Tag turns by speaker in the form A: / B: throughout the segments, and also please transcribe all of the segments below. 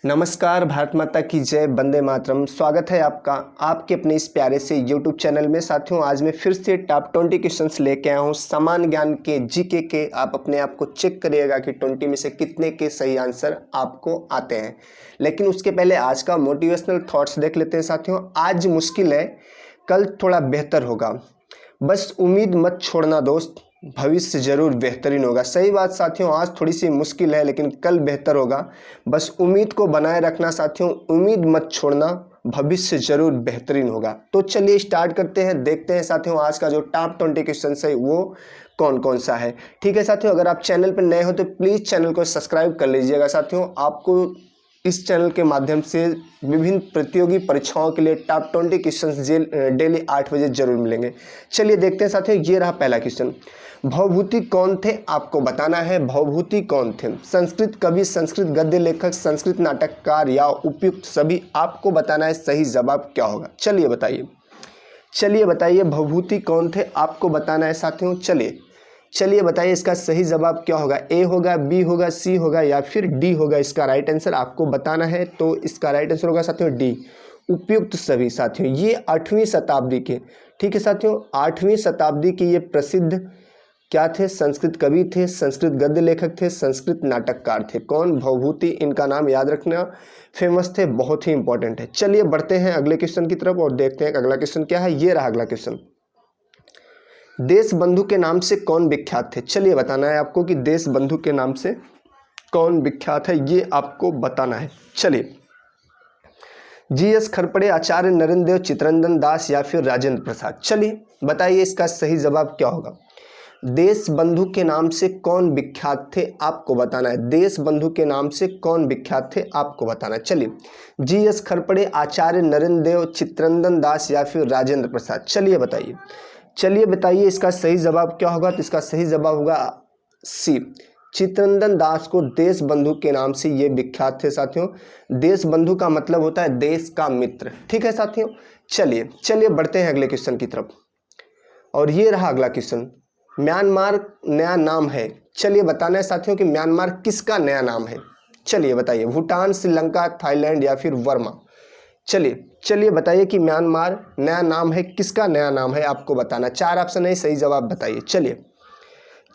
A: नमस्कार, भारत माता की जय, वंदे मातरम। स्वागत है आपका आपके अपने इस प्यारे से यूट्यूब चैनल में। साथियों, आज मैं फिर से टॉप 20 क्वेश्चंस लेके आया हूँ सामान्य ज्ञान के, जीके के। आप अपने आप को चेक करिएगा कि 20 में से कितने के सही आंसर आपको आते हैं। लेकिन उसके पहले आज का मोटिवेशनल थॉट्स देख लेते हैं। साथियों, आज मुश्किल है, कल थोड़ा बेहतर होगा। बस उम्मीद मत छोड़ना दोस्त, भविष्य जरूर बेहतरीन होगा। सही बात साथियों, आज थोड़ी सी मुश्किल है लेकिन कल बेहतर होगा। बस उम्मीद को बनाए रखना साथियों, उम्मीद मत छोड़ना, भविष्य जरूर बेहतरीन होगा। तो चलिए स्टार्ट करते हैं, देखते हैं साथियों आज का जो टॉप 20 क्वेश्चन है वो कौन कौन सा है। ठीक है साथियों, अगर आप चैनल पर नए हो तो प्लीज़ चैनल को सब्सक्राइब कर लीजिएगा। साथियों, आपको इस चैनल के माध्यम से विभिन्न प्रतियोगी परीक्षाओं के लिए टॉप 20 क्वेश्चन डेली 8 बजे जरूर मिलेंगे। चलिए देखते हैं साथियों, ये रहा पहला क्वेश्चन। भवभूति कौन थे, आपको बताना है भवभूति कौन थे। संस्कृत कवि, संस्कृत गद्य लेखक, संस्कृत नाटककार या उपयुक्त सभी। आपको बताना है सही जवाब क्या होगा। चलिए बताइए भवभूति कौन थे, आपको बताना है साथियों। चलिए बताइए इसका सही जवाब क्या होगा। ए होगा, बी होगा, सी होगा या फिर डी होगा। इसका राइट आंसर आपको बताना है। तो इसका राइट आंसर होगा साथियों डी, उपयुक्त सभी। साथियों, ये 8वीं शताब्दी के, ठीक है साथियों, 8वीं शताब्दी के ये प्रसिद्ध क्या थे, संस्कृत कवि थे, संस्कृत गद्य लेखक थे, संस्कृत नाटककार थे। कौन, भवभूति। इनका नाम याद रखना, फेमस थे, बहुत ही इंपॉर्टेंट है। चलिए बढ़ते हैं अगले क्वेश्चन की तरफ और देखते हैं अगला क्वेश्चन क्या है। ये रहा अगला क्वेश्चन। देश बंधु के नाम से कौन विख्यात थे। चलिए बताना है आपको कि देश बंधु के नाम से कौन विख्यात है, ये आपको बताना है। चलिए, जीएस खरपड़े, आचार्य नरेंद्र देव, चित्तरंजन दास या फिर राजेंद्र प्रसाद। चलिए बताइए इसका सही जवाब क्या होगा। देश बंधु के नाम से कौन विख्यात थे, आपको बताना है। देश बंधु के नाम से कौन विख्यात थे, आपको बताना है। चलिए, जीएस खरपड़े, आचार्य नरेंद्र देव, चित्तरंजन दास या फिर राजेंद्र प्रसाद। चलिए बताइए इसका सही जवाब क्या होगा। तो इसका सही जवाब होगा सी, चित्तरंजन दास को देश बंधु के नाम से ये विख्यात थे। साथियों, देश बंधु का मतलब होता है देश का मित्र। ठीक है साथियों, चलिए बढ़ते हैं अगले क्वेश्चन की तरफ। और ये रहा अगला क्वेश्चन। म्यांमार नया नाम है। चलिए बताना है साथियों कि म्यांमार किसका नया नाम है। चलिए बताइए, भूटान, श्रीलंका, थाईलैंड या फिर वर्मा। चलिए बताइए कि म्यांमार नया नाम है, किसका नया नाम है, आपको बताना। 4 ऑप्शन है, सही जवाब बताइए।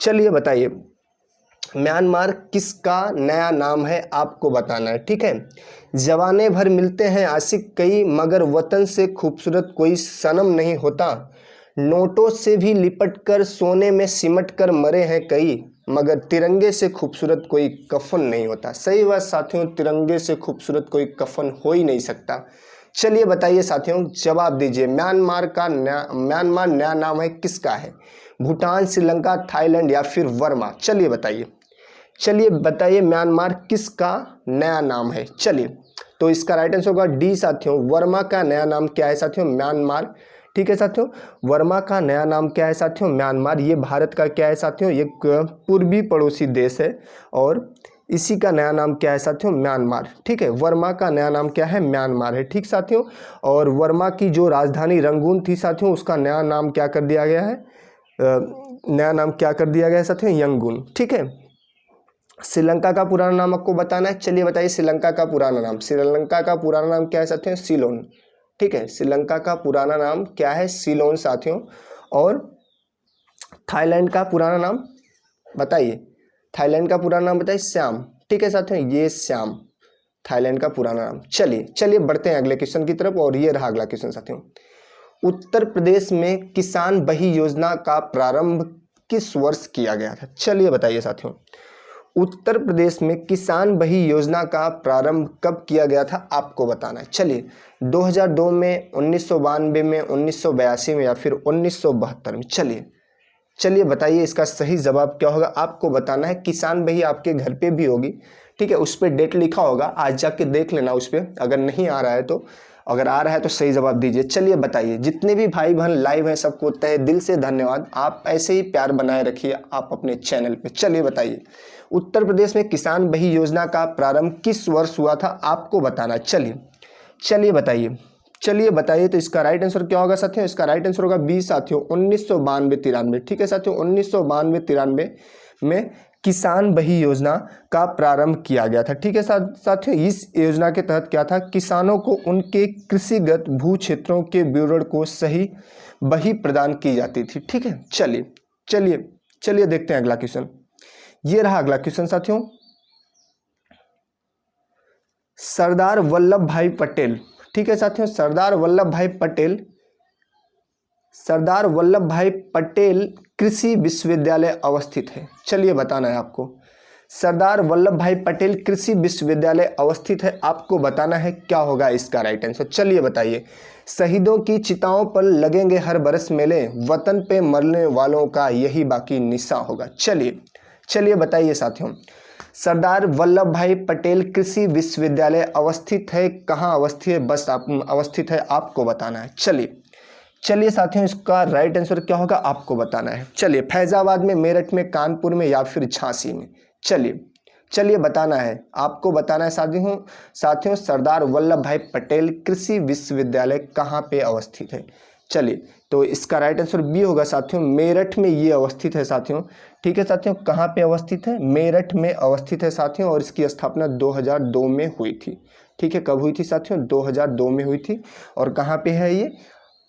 A: चलिए बताइए म्यांमार किसका नया नाम है, आपको बताना है। ठीक है। जवाने भर मिलते हैं आशिक कई, मगर वतन से खूबसूरत कोई सनम नहीं होता। नोटों से भी लिपट कर सोने में सिमट कर मरे हैं कई, मगर तिरंगे से खूबसूरत कोई कफन नहीं होता। सही बात साथियों, तिरंगे से खूबसूरत कोई कफन हो ही नहीं सकता। चलिए बताइए साथियों, जवाब दीजिए। म्यांमार नया नाम है, किसका है। भूटान, श्रीलंका, थाईलैंड या फिर वर्मा। चलिए बताइए म्यांमार किसका नया नाम है। तो इसका राइट आंसर होगा डी साथियों, वर्मा का नया नाम क्या है साथियों, म्यांमार। ठीक है साथियों, वर्मा का नया नाम क्या है साथियों, म्यांमार। ये भारत का क्या है साथियों, एक पूर्वी पड़ोसी देश है और इसी का नया नाम क्या है साथियों, म्यांमार। ठीक है, वर्मा का नया नाम क्या है, म्यांमार है। ठीक साथियों, और वर्मा की जो राजधानी रंगून थी साथियों, उसका नया नाम क्या कर दिया गया है, साथियों, यंगून। ठीक है। श्रीलंका का पुराना नाम आपको बताना है। चलिए बताइए श्रीलंका का पुराना नाम क्या है साथियों, सीलोन। ठीक है, श्रीलंका का पुराना नाम क्या है, सीलोन साथियों। और थाईलैंड का पुराना नाम बताइए, श्याम। ठीक है साथियों, ये श्याम थाईलैंड का पुराना नाम। चलिए बढ़ते हैं अगले क्वेश्चन की तरफ और ये रहा अगला क्वेश्चन साथियों। उत्तर प्रदेश में किसान बही योजना का प्रारंभ किस वर्ष किया गया था। चलिए बताइए साथियों, उत्तर प्रदेश में किसान बही योजना का प्रारंभ कब किया गया था, आपको बताना है। चलिए, 2002 में, 1992 में, 1982 में या फिर 1972 में। चलिए बताइए इसका सही जवाब क्या होगा, आपको बताना है। किसान बही आपके घर पे भी होगी, ठीक है, उस पर डेट लिखा होगा, आज जाके देख लेना उस पर। अगर नहीं आ रहा है तो, अगर आ रहा है तो सही जवाब दीजिए। चलिए बताइए, जितने भी भाई बहन लाइव हैं सबको तहे दिल से धन्यवाद। आप ऐसे ही प्यार बनाए रखिए आप अपने चैनल पे। चलिए बताइए, उत्तर प्रदेश में किसान बही योजना का प्रारंभ किस वर्ष हुआ था, आपको बताना। चलिए बताइए तो इसका राइट आंसर क्या होगा साथियों, इसका राइट आंसर होगा बी साथियों, 1992-93। ठीक है साथियों, 1992-93 में किसान बही योजना का प्रारंभ किया गया था। ठीक है साथियों, इस योजना के तहत क्या था, किसानों को उनके कृषिगत भू क्षेत्रों के विवरण को सही बही प्रदान की जाती थी। ठीक है, चलिए चलिए चलिए देखते हैं अगला क्वेश्चन। ये रहा अगला क्वेश्चन साथियों। सरदार वल्लभ भाई पटेल, ठीक है साथियों, सरदार वल्लभ भाई पटेल कृषि विश्वविद्यालय अवस्थित है। चलिए बताना है आपको, सरदार वल्लभ भाई पटेल कृषि विश्वविद्यालय अवस्थित है, आपको बताना है क्या होगा इसका राइट आंसर। चलिए बताइए। शहीदों की चिताओं पर लगेंगे हर बरस मेले, वतन पे मरने वालों का यही बाकी निशा होगा। चलिए चलिए बताइए साथियों, सरदार वल्लभ भाई पटेल कृषि विश्वविद्यालय अवस्थित है, कहाँ अवस्थित है, बस आप अवस्थित है आपको बताना है। चलिए चलिए साथियों, इसका राइट आंसर क्या होगा आपको बताना है। चलिए, फैजाबाद में, मेरठ में, कानपुर में या फिर झांसी में। चलिए चलिए बताना है, आपको बताना है साथियों सरदार वल्लभ भाई पटेल कृषि विश्वविद्यालय कहाँ पे अवस्थित है। चलिए, तो इसका राइट आंसर बी होगा साथियों, मेरठ में ये अवस्थित है साथियों। ठीक है साथियों, कहाँ पे अवस्थित है, मेरठ में अवस्थित है साथियों, और इसकी स्थापना 2002 में हुई थी। ठीक है, कब हुई थी साथियों, 2002 में हुई थी। और कहाँ पे है ये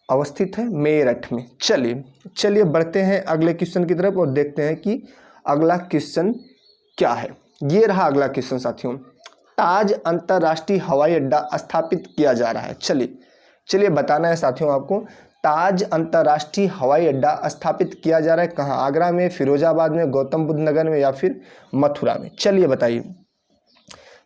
A: अवस्थित है, मेरठ में। चलिए चलिए बढ़ते हैं अगले क्वेश्चन की तरफ और देखते हैं कि अगला क्वेश्चन क्या है। ये रहा अगला क्वेश्चन साथियों, ताज अंतर्राष्ट्रीय हवाई अड्डा स्थापित किया जा रहा है। चलिए चलिए बताना है साथियों आपको, ताज अंतर्राष्ट्रीय हवाई अड्डा स्थापित किया जा रहा है कहाँ, आगरा में, फिरोजाबाद में, गौतम बुद्ध नगर में या फिर मथुरा में। चलिए बताइए,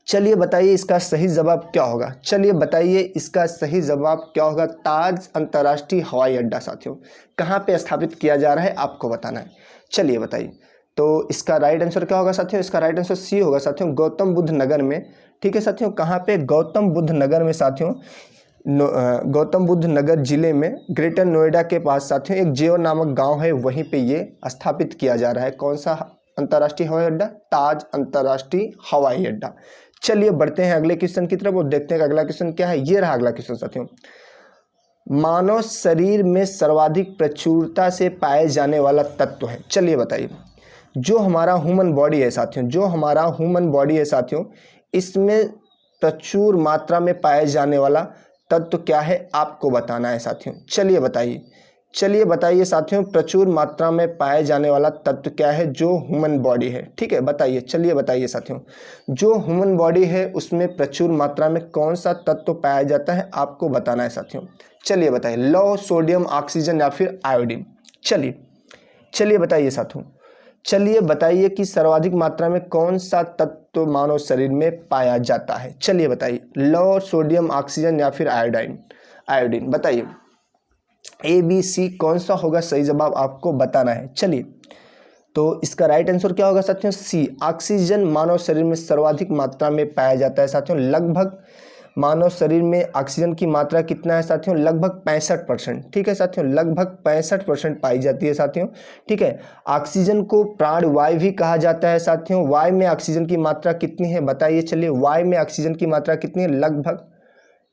A: चलिए बताइए इसका सही जवाब क्या होगा। चलिए बताइए इसका सही जवाब क्या होगा। ताज अंतर्राष्ट्रीय हवाई अड्डा साथियों कहाँ पे स्थापित किया जा रहा है आपको बताना है। चलिए बताइए, तो इसका राइट आंसर क्या होगा साथियों, इसका राइट आंसर सी होगा साथियों, गौतम बुद्ध नगर में। ठीक है साथियों, कहाँ पे, गौतम बुद्ध नगर में साथियों, गौतम बुद्ध नगर जिले में, ग्रेटर नोएडा के पास साथियों एक जेवर नामक गाँव है, वहीं पे ये स्थापित किया जा रहा है। कौन सा अंतर्राष्ट्रीय हवाई अड्डा, ताज अंतर्राष्ट्रीय हवाई अड्डा। चलिए बढ़ते हैं अगले क्वेश्चन की तरफ और देखते हैं अगला क्वेश्चन क्या है। ये रहा अगला क्वेश्चन साथियों, मानव शरीर में सर्वाधिक प्रचुरता से पाए जाने वाला तत्व है। चलिए बताइए, जो हमारा ह्यूमन बॉडी है साथियों, जो हमारा ह्यूमन बॉडी है साथियों, इसमें प्रचुर मात्रा में पाए जाने वाला तत्व क्या है आपको बताना है साथियों। चलिए बताइए, चलिए बताइए साथियों, प्रचुर मात्रा में पाए जाने वाला तत्व क्या है जो ह्यूमन बॉडी है। ठीक है, बताइए, चलिए बताइए साथियों, जो ह्यूमन बॉडी है उसमें प्रचुर मात्रा में कौन सा तत्व पाया जाता है आपको बताना है साथियों। चलिए बताइए, लौह, सोडियम, ऑक्सीजन या फिर आयोडीन। चलिए चलिए बताइए साथियों, चलिए बताइए कि सर्वाधिक मात्रा में कौन सा तत्व मानव शरीर में पाया जाता है। चलिए बताइए, लौह, सोडियम, ऑक्सीजन या फिर आयोडीन बताइए। ए बी सी कौन सा होगा सही जवाब आपको बताना है। चलिए, तो इसका राइट आंसर क्या होगा साथियों, सी, ऑक्सीजन मानव शरीर में सर्वाधिक मात्रा में पाया जाता है साथियों। लगभग मानव शरीर में ऑक्सीजन की मात्रा कितना है साथियों, लगभग 65%। ठीक है साथियों, लगभग 65% पाई जाती है साथियों। ठीक है, ऑक्सीजन को प्राणवायु भी कहा जाता है साथियों। वायु में ऑक्सीजन की मात्रा कितनी है बताइए। चलिए, वायु में ऑक्सीजन की मात्रा कितनी है, लगभग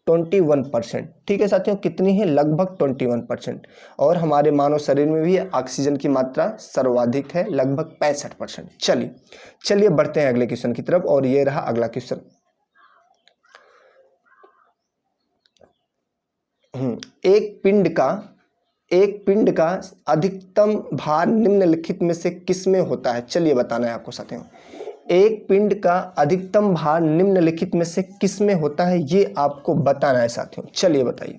A: 21%। ठीक है साथियों, कितनी है, लगभग 21%। और हमारे मानव शरीर में भी ऑक्सीजन की मात्रा सर्वाधिक है, लगभग 65%। चलिए चलिए बढ़ते हैं अगले क्वेश्चन की तरफ और ये रहा अगला क्वेश्चन। एक पिंड का अधिकतम भार निम्नलिखित में से किसमें होता है। चलिए बताना है आपको साथियों, एक पिंड का अधिकतम भार निम्नलिखित में से किसमें होता है ये आपको बताना है साथियों। चलिए बताइए,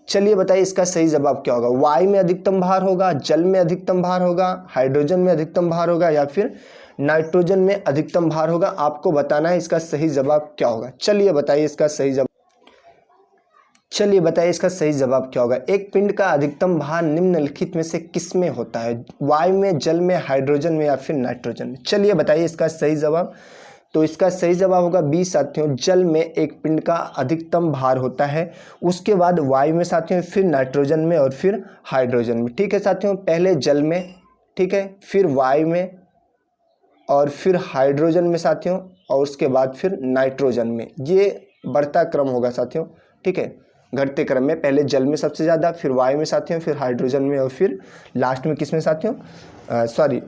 A: चलिए बताइए इसका सही जवाब क्या होगा। वायु में अधिकतम भार होगा, जल में अधिकतम भार होगा, हाइड्रोजन में अधिकतम भार होगा या फिर नाइट्रोजन में अधिकतम भार होगा, आपको बताना है इसका सही जवाब क्या होगा। चलिए बताइए इसका सही जवाब, चलिए बताइए इसका सही जवाब क्या होगा। एक पिंड का अधिकतम भार निम्नलिखित में से किस में होता है, वायु में, जल में, हाइड्रोजन में या फिर नाइट्रोजन में। चलिए बताइए इसका सही जवाब, तो इसका सही जवाब होगा बी साथियों, जल में एक पिंड का अधिकतम भार होता है, उसके बाद वायु में साथियों, फिर नाइट्रोजन में और फिर हाइड्रोजन में। ठीक है साथियों, पहले जल में, ठीक है, फिर वायु में और फिर हाइड्रोजन में साथियों, और उसके बाद फिर नाइट्रोजन में। ये बढ़ता क्रम होगा साथियों। ठीक है, घटते क्रम में, पहले जल में सबसे ज़्यादा, फिर वायु में साथियों, फिर हाइड्रोजन में और फिर लास्ट में किस में साथियों, सॉरी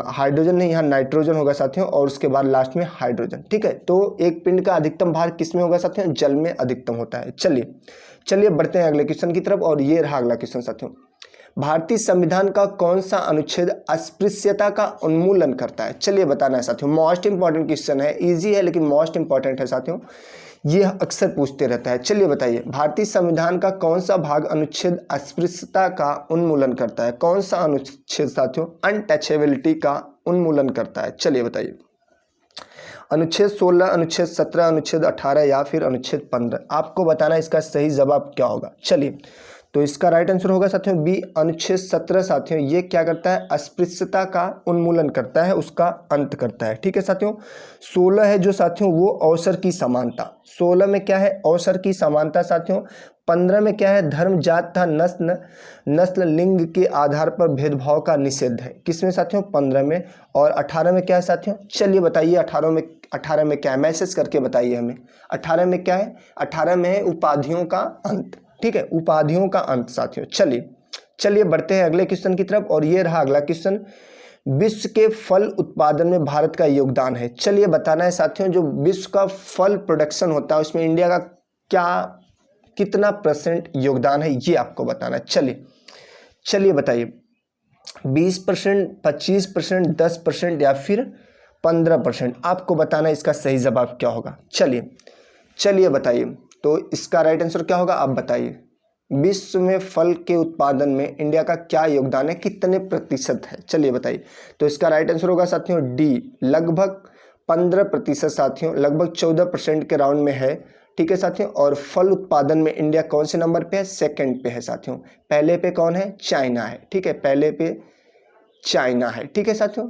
A: हाइड्रोजन नहीं, यहाँ नाइट्रोजन होगा साथियों और उसके बाद लास्ट में हाइड्रोजन। ठीक है, तो एक पिंड का अधिकतम भार किस में होगा साथियों, जल में अधिकतम होता है। चलिए बढ़ते हैं अगले क्वेश्चन की तरफ और ये रहा अगला क्वेश्चन साथियों। भारतीय संविधान का कौन सा अनुच्छेद अस्पृश्यता का उन्मूलन करता है? चलिए बताना है साथियों, मोस्ट इंपॉर्टेंट क्वेश्चन है, इजी है लेकिन मोस्ट इंपॉर्टेंट है साथियों, ये अक्सर पूछते रहता है। चलिए बताइए, भारतीय संविधान का कौन सा भाग अनुच्छेद अस्पृश्यता का उन्मूलन करता है? कौन सा अनुच्छेद साथियों अनटचेबिलिटी का उन्मूलन करता है? चलिए बताइए, अनुच्छेद 16, अनुच्छेद 17, अनुच्छेद 18 या फिर अनुच्छेद 15? आपको बताना इसका सही जवाब क्या होगा। चलिए, तो इसका राइट आंसर होगा साथियों बी, अनुच्छेद 17 साथियों। ये क्या करता है, अस्पृश्यता का उन्मूलन करता है, उसका अंत करता है। ठीक है साथियों, 16 है जो साथियों वो अवसर की समानता, 16 में क्या है, अवसर की समानता साथियों। 15 में क्या है, धर्म, जात तथा नस्ल लिंग के आधार पर भेदभाव का निषेध है। किसमें साथियों, 15 में। और 18 में क्या है साथियों, चलिए बताइए 18 में क्या है, मैसेज करके बताइए हमें। 18 में क्या है, 18 में है उपाधियों का अंत। ठीक है, उपाधियों का अंत साथियों। चलिए बढ़ते हैं अगले क्वेश्चन की तरफ और ये रहा अगला क्वेश्चन, विश्व के फल उत्पादन में भारत का योगदान है। चलिए बताना है साथियों, जो विश्व का फल प्रोडक्शन होता है उसमें इंडिया का कितना % योगदान है, ये आपको बताना है। चलिए बताइए, 20%, 25%, 10% या फिर 15%? आपको बताना है इसका सही जवाब क्या होगा। चलिए बताइए, तो इसका राइट आंसर क्या होगा, आप बताइए। विश्व में फल के उत्पादन में इंडिया का क्या योगदान है, कितने % है? चलिए बताइए, तो इसका राइट आंसर होगा साथियों डी, लगभग 15% साथियों, लगभग 14% के राउंड में है। ठीक है साथियों, और फल उत्पादन में इंडिया कौन से नंबर पे है, सेकंड पे है साथियों। पहले पे कौन है, चाइना है। ठीक है, पहले पे चाइना है। ठीक है साथियों,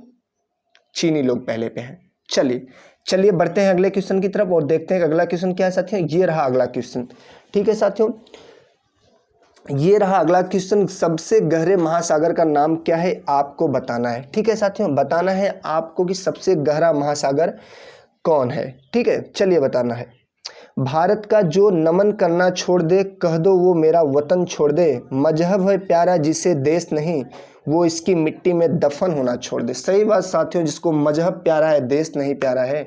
A: चीनी लोग पहले पे हैं। चलिए बढ़ते हैं अगले क्वेश्चन की तरफ और देखते हैं अगला क्वेश्चन क्या है साथियों। ये रहा अगला क्वेश्चन। ठीक है साथियों, ये रहा अगला क्वेश्चन, सबसे गहरे महासागर का नाम क्या है, आपको बताना है। ठीक है साथियों, बताना है आपको कि सबसे गहरा महासागर कौन है। ठीक है, चलिए बताना है। भारत का जो नमन करना छोड़ दे, कह दो वो मेरा वतन छोड़ दे, मजहब है प्यारा जिसे देश नहीं, वो इसकी मिट्टी में दफन होना छोड़ दे। सही बात साथियों, जिसको मजहब प्यारा है, देश नहीं प्यारा है,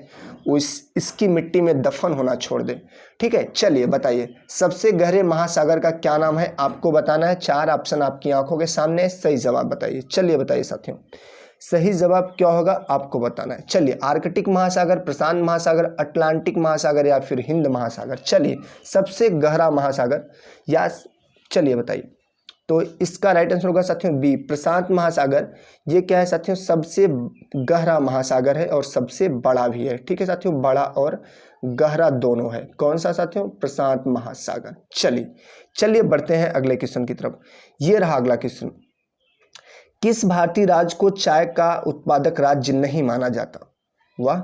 A: वो इसकी मिट्टी में दफन होना छोड़ दे। ठीक है, चलिए बताइए, सबसे गहरे महासागर का क्या नाम है, आपको बताना है। 4 ऑप्शन आपकी आंखों के सामने है, सही जवाब बताइए। चलिए बताइए साथियों, सही जवाब क्या होगा, आपको बताना है। चलिए, आर्कटिक महासागर, प्रशांत महासागर, अटलांटिक महासागर या फिर हिंद महासागर? चलिए, सबसे गहरा महासागर या चलिए बताइए, तो इसका राइट आंसर होगा साथियों बी, प्रशांत महासागर। ये क्या है साथियों, सबसे गहरा महासागर है और सबसे बड़ा भी है। ठीक है साथियों, बड़ा और गहरा दोनों है। कौन सा साथियों, प्रशांत महासागर। चलिए बढ़ते हैं अगले क्वेश्चन की तरफ। ये रहा अगला क्वेश्चन, किस भारतीय राज्य को चाय का उत्पादक राज्य नहीं माना जाता? वाह,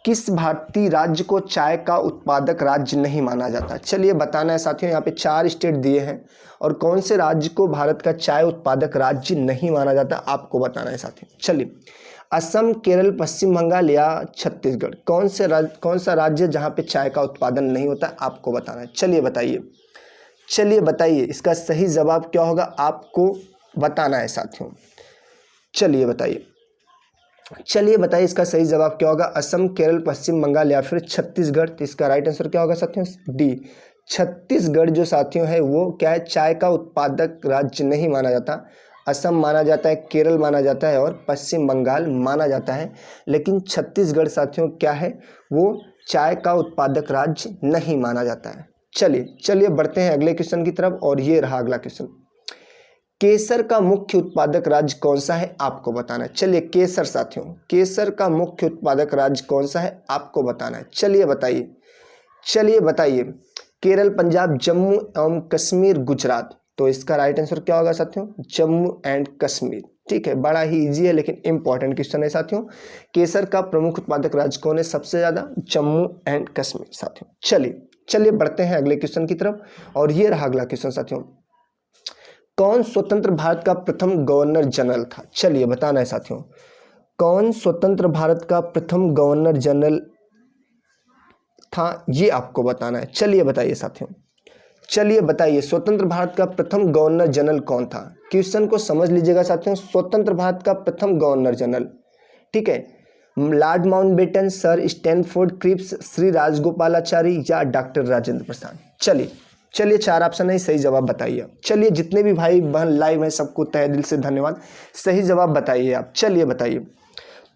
A: किस भारतीय राज्य को चाय का उत्पादक राज्य नहीं माना जाता? चलिए बताना है साथियों, यहाँ पे 4 स्टेट दिए हैं और कौन से राज्य को भारत का चाय उत्पादक राज्य नहीं माना जाता, आपको बताना है साथियों। चलिए, असम, केरल, पश्चिम बंगाल या छत्तीसगढ़? कौन सा राज्य जहाँ पे चाय का उत्पादन नहीं होता, आपको बताना है। चलिए बताइए, इसका सही जवाब क्या होगा, आपको बताना है साथियों। चलिए बताइए इसका सही जवाब क्या होगा, असम, केरल, पश्चिम बंगाल या फिर छत्तीसगढ़? तो इसका राइट आंसर क्या होगा साथियों, डी, छत्तीसगढ़ जो साथियों है वो क्या है, चाय का उत्पादक राज्य नहीं माना जाता। असम माना जाता है, केरल माना जाता है और पश्चिम बंगाल माना जाता है, लेकिन छत्तीसगढ़ साथियों क्या है, वो चाय का उत्पादक राज्य नहीं माना जाता है। चलिए बढ़ते हैं अगले क्वेश्चन की तरफ और ये रहा अगला क्वेश्चन, केसर का मुख्य उत्पादक राज्य कौन सा है, आपको बताना है। चलिए, केसर साथियों, केसर का मुख्य उत्पादक राज्य कौन सा है, आपको बताना है। चलिए बताइए, केरल, पंजाब, जम्मू एवं कश्मीर, गुजरात? तो इसका राइट आंसर क्या होगा साथियों, जम्मू एंड कश्मीर। ठीक है, बड़ा ही इजी है लेकिन इंपॉर्टेंट क्वेश्चन है साथियों। केसर का प्रमुख उत्पादक राज्य कौन है सबसे ज्यादा, जम्मू एंड कश्मीर साथियों। चलिए बढ़ते हैं अगले क्वेश्चन की तरफ और ये रहा अगला क्वेश्चन साथियों, कौन स्वतंत्र भारत का प्रथम गवर्नर जनरल था? चलिए बताना है साथियों, कौन स्वतंत्र भारत का प्रथम गवर्नर जनरल था, ये आपको बताना है। चलिए बताइए साथियों, चलिए बताइए स्वतंत्र भारत का प्रथम गवर्नर जनरल कौन था। क्वेश्चन को समझ लीजिएगा साथियों, स्वतंत्र भारत का प्रथम गवर्नर जनरल, ठीक है, lord Mountbatten, sir Stanford Cripps, Shri Rajagopalachari या डॉक्टर राजेंद्र प्रसाद। चलिए 4 ऑप्शन है, सही जवाब बताइए। चलिए जितने भी भाई बहन लाइव हैं सबको तहे दिल से धन्यवाद, सही जवाब बताइए आप। चलिए बताइए,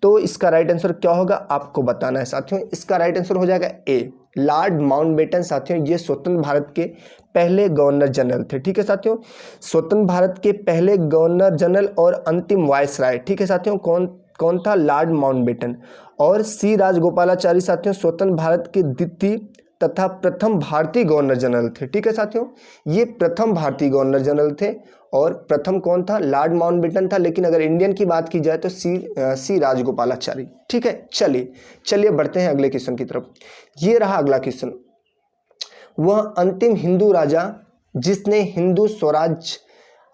A: तो इसका राइट आंसर क्या होगा आपको बताना है साथियों। इसका राइट आंसर हो जाएगा ए, लॉर्ड माउंटबेटन साथियों, ये स्वतंत्र भारत के पहले गवर्नर जनरल थे, ठीक है साथियों, स्वतंत्र भारत के पहले गवर्नर जनरल और अंतिम वायसराय, ठीक है साथियों। कौन था, लॉर्ड माउंटबेटन। और सी राजगोपालाचारी साथियों स्वतंत्र भारत के द्वितीय तथा प्रथम भारतीय गवर्नर जनरल थे, ठीक है साथियों, ये प्रथम भारतीय गवर्नर जनरल थे। और प्रथम कौन था, लॉर्ड माउंटबेटन था, लेकिन अगर इंडियन की बात की जाए तो सी राजगोपालाचारी, ठीक है। चलिए बढ़ते हैं अगले क्वेश्चन की तरफ। ये रहा अगला क्वेश्चन, वह अंतिम हिंदू राजा जिसने हिंदू स्वराज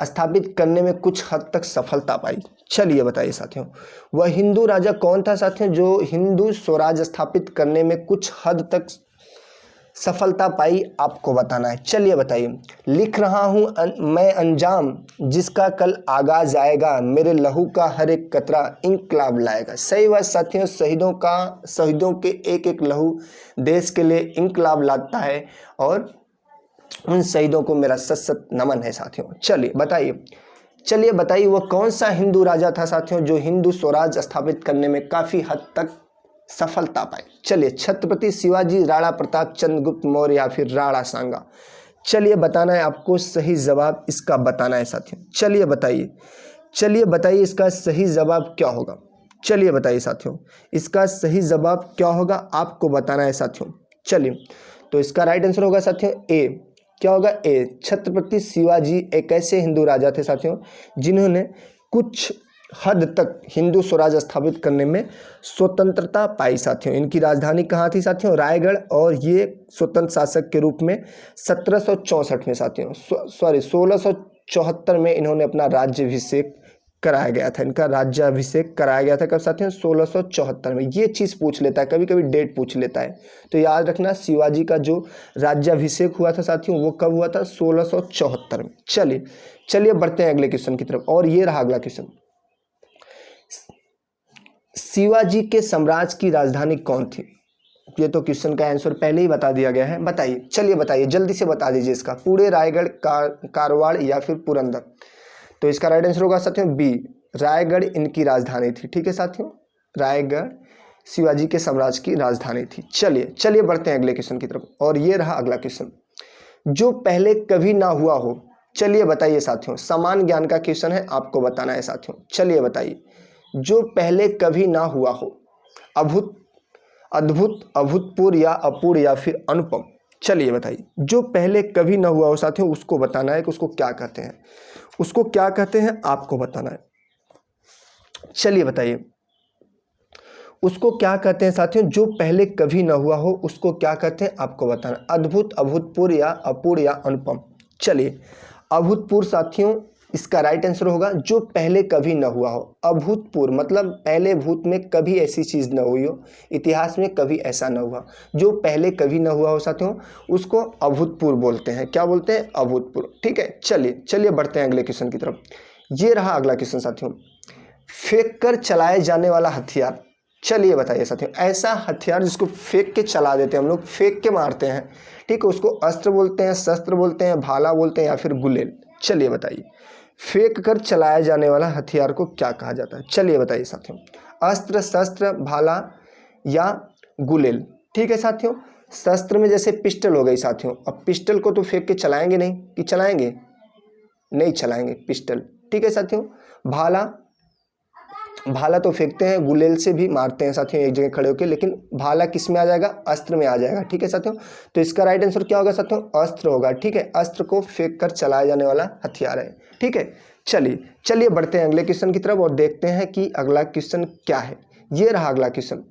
A: स्थापित करने में कुछ हद तक सफलता पाई। चलिए बताइए साथियों, वह हिंदू राजा कौन था साथियों जो हिंदू स्वराज स्थापित करने में कुछ हद तक सफलता पाई, आपको बताना है। चलिए बताइए, लिख रहा हूं मैं अंजाम जिसका कल आगाज आएगा, मेरे लहू का हर एक कतरा इंकलाब लाएगा। सही बात साथियों, शहीदों के एक एक लहू देश के लिए इंकलाब लाता है और उन शहीदों को मेरा सत सत नमन है साथियों। चलिए बताइए वह कौन सा हिंदू राजा था साथियों जो हिंदू स्वराज स्थापित करने में काफी हद तक सफलता पाए। चलिए, छत्रपति शिवाजी, राणा प्रताप, चंद्रगुप्त मौर्य या फिर राणा सांगा। चलिए बताना है आपको, सही जवाब इसका बताना है साथियों। चलिए बताइए इसका सही जवाब क्या होगा। चलिए बताइए साथियों, इसका सही जवाब क्या होगा आपको बताना है साथियों। चलिए, तो इसका राइट आंसर होगा साथियों ए, क्या होगा ए, छत्रपति शिवाजी एक ऐसे हिंदू राजा थे साथियों जिन्होंने कुछ हद तक हिंदू स्वराज स्थापित करने में स्वतंत्रता पाई साथियों। इनकी राजधानी कहाँ थी साथियों, रायगढ़, और ये स्वतंत्र शासक के रूप में 1764 में साथियों 1674 में इन्होंने अपना राज्याभिषेक कराया गया था। इनका राज्याभिषेक कराया गया था कब साथियों, 1674 में। ये चीज़ पूछ लेता है, कभी कभी डेट पूछ लेता है, तो याद रखना शिवाजी का जो राज्याभिषेक हुआ था साथियों वो कब हुआ था, 1674 में। चलिए बढ़ते हैं अगले क्वेश्चन की तरफ, और ये रहा अगला क्वेश्चन, शिवाजी के साम्राज्य की राजधानी कौन थी। ये तो क्वेश्चन का आंसर पहले ही बता दिया गया है, बताइए। चलिए बताइए, जल्दी से बता दीजिए इसका, पुणे, रायगढ़, कारवाड़ या फिर पुरंदर। तो इसका राइट आंसर होगा साथियों बी, रायगढ़ इनकी राजधानी थी, ठीक है साथियों, रायगढ़ शिवाजी के साम्राज्य की राजधानी थी। चलिए बढ़ते हैं अगले क्वेश्चन की तरफ, और ये रहा अगला क्वेश्चन, जो पहले कभी ना हुआ हो। चलिए बताइए साथियों, समान ज्ञान का क्वेश्चन है, आपको बताना है साथियों। चलिए बताइए, जो पहले कभी ना हुआ हो, अद्भुत, अभूतपूर्व या अपूर्व या फिर अनुपम। चलिए बताइए, जो पहले कभी ना हुआ हो साथियों उसको बताना है कि उसको क्या कहते हैं, उसको क्या कहते हैं आपको बताना है। चलिए बताइए, उसको क्या कहते हैं साथियों, जो पहले कभी ना हुआ हो उसको क्या कहते हैं आपको बताना, अद्भुत, अभूतपूर्व या अपूर्व या अनुपम। चलिए, अभूतपूर्व साथियों इसका राइट आंसर होगा, जो पहले कभी न हुआ हो। अभूतपूर्व मतलब पहले भूत में कभी ऐसी चीज़ न हुई हो, इतिहास में कभी ऐसा न हुआ। जो पहले कभी न हुआ हो साथियों उसको अभूतपूर्व बोलते हैं। क्या बोलते हैं, अभूतपूर्व, ठीक है। चलिए बढ़ते हैं अगले क्वेश्चन की तरफ। ये रहा अगला क्वेश्चन साथियों, फेंक कर चलाए जाने वाला हथियार। चलिए बताइए साथियों, ऐसा हथियार जिसको फेंक के चला देते हैं हम लोग, फेंक के मारते हैं, ठीक है, उसको अस्त्र बोलते हैं, शस्त्र बोलते हैं, भाला बोलते हैं या फिर गुलेल। चलिए बताइए, फेंक कर चलाया जाने वाला हथियार को क्या कहा जाता है। चलिए बताइए साथियों, अस्त्र, शस्त्र, भाला या गुलेल, ठीक है साथियों। शस्त्र में जैसे पिस्टल हो गई साथियों, अब पिस्टल को तो फेंक के चलाएंगे नहीं, कि चलाएंगे, नहीं चलाएंगे पिस्टल, ठीक है साथियों। भाला तो फेंकते हैं, गुलेल से भी मारते हैं साथियों एक जगह खड़े होकर, लेकिन भाला किस में आ जाएगा, अस्त्र में आ जाएगा, ठीक है साथियों। तो इसका राइट आंसर क्या होगा साथियों, अस्त्र होगा, ठीक है। अस्त्र को फेंक कर चलाया जाने वाला हथियार है, ठीक है। चलिए बढ़ते हैं अगले क्वेश्चन की तरफ और देखते हैं कि अगला क्वेश्चन क्या है। ये रहा अगला क्वेश्चन,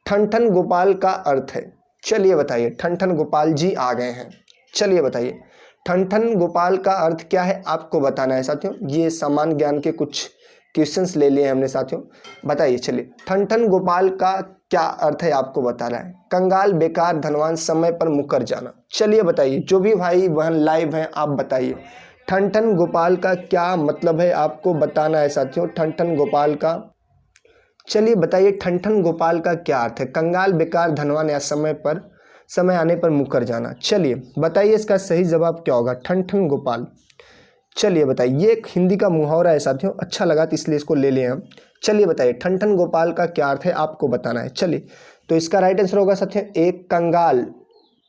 A: ठन गोपाल का अर्थ है। चलिए बताइए, ठन गोपाल जी आ गए हैं। चलिए बताइए, ठन गोपाल का अर्थ क्या है आपको बताना है साथियों। ये सामान्य ज्ञान के कुछ क्वेश्चंस ले लिए हमने साथियों। बताइए चलिए, ठन ठन गोपाल का क्या अर्थ है आपको बताना है। कंगाल, बेकार, धनवान, समय पर मुकर जाना। चलिए बताइए, जो भी भाई बहन लाइव हैं आप बताइए, ठन ठन गोपाल का क्या मतलब है आपको बताना है साथियों। ठन ठन गोपाल का, चलिए बताइए, ठन ठन गोपाल का क्या अर्थ है। कंगाल, बेकार, धनवान या समय आने पर मुकर जाना। चलिए बताइए इसका सही जवाब क्या होगा। ठन ठन गोपाल, चलिए बताइए, ये एक हिंदी का मुहावरा है साथियों, अच्छा लगा तो इसलिए इसको ले लिए हम। चलिए बताइए, ठन ठन गोपाल का क्या अर्थ है आपको बताना है। चलिए, तो इसका राइट आंसर होगा साथियों एक, कंगाल।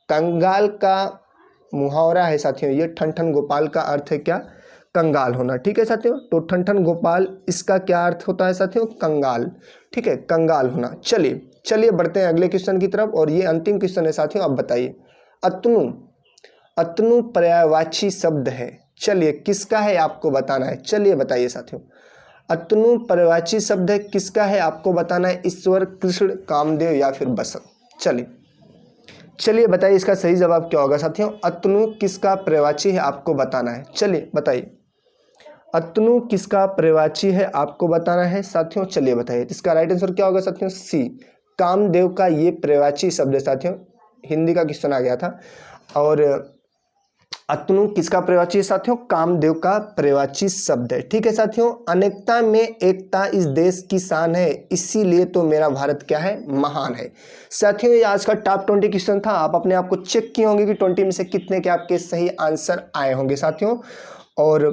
A: कंगाल का मुहावरा है साथियों ये। ठन ठन गोपाल का अर्थ है क्या, कंगाल होना। ठीक है साथियों, तो ठन ठन गोपाल इसका क्या अर्थ होता है साथियों, कंगाल। ठीक है, कंगाल होना। चलिए चलिए बढ़ते हैं अगले क्वेश्चन की तरफ, और ये अंतिम क्वेश्चन है साथियों। आप बताइए, अतनु, अतनु पर्यायवाची शब्द है। चलिए किसका है आपको बताना है। चलिए बताइए साथियों, अतनु पर्यायवाची शब्द है, किसका है आपको बताना है। ईश्वर, कृष्ण, कामदेव या फिर बसंत। चलिए चलिए बताइए इसका सही जवाब क्या होगा साथियों। अतनु किसका पर्यायवाची है आपको बताना है। चलिए बताइए, अतनु किसका पर्यायवाची है आपको बताना है साथियों। चलिए बताइए इसका राइट आंसर क्या होगा साथियों, सी, कामदेव का ये पर्यायवाची शब्द है साथियों। हिंदी का क्वेश्चन आ गया था। और अतनु किसका पर्यायवाची है साथियों, कामदेव का पर्यायवाची शब्द है। ठीक है साथियों, अनेकता में एकता इस देश की शान है, इसीलिए तो मेरा भारत क्या है, महान है। साथियों ये आज का टॉप 20 क्वेश्चन था। आप अपने आप को चेक किए होंगे कि 20 में से कितने के आपके सही आंसर आए होंगे साथियों। और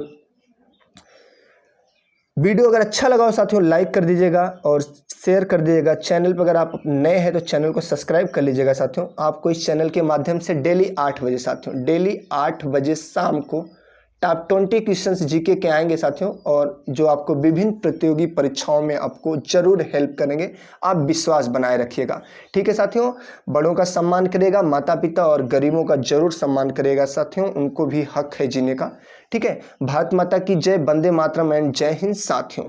A: वीडियो अगर अच्छा लगा हो साथियों लाइक कर दीजिएगा और शेयर कर दीजिएगा। चैनल पर अगर आप नए हैं तो चैनल को सब्सक्राइब कर लीजिएगा साथियों। आपको इस चैनल के माध्यम से डेली 8 बजे साथियों, डेली 8 बजे शाम को टॉप 20 क्वेश्चंस जीके के आएंगे साथियों, और जो आपको विभिन्न प्रतियोगी परीक्षाओं में आपको जरूर हेल्प करेंगे। आप विश्वास बनाए रखिएगा। ठीक है साथियों, बड़ों का सम्मान करिएगा, माता पिता और गरीबों का जरूर सम्मान करिएगा साथियों, उनको भी हक है जीने का। ठीक है, भारत माता की जय, वंदे मातरम एंड जय हिंद साथियों।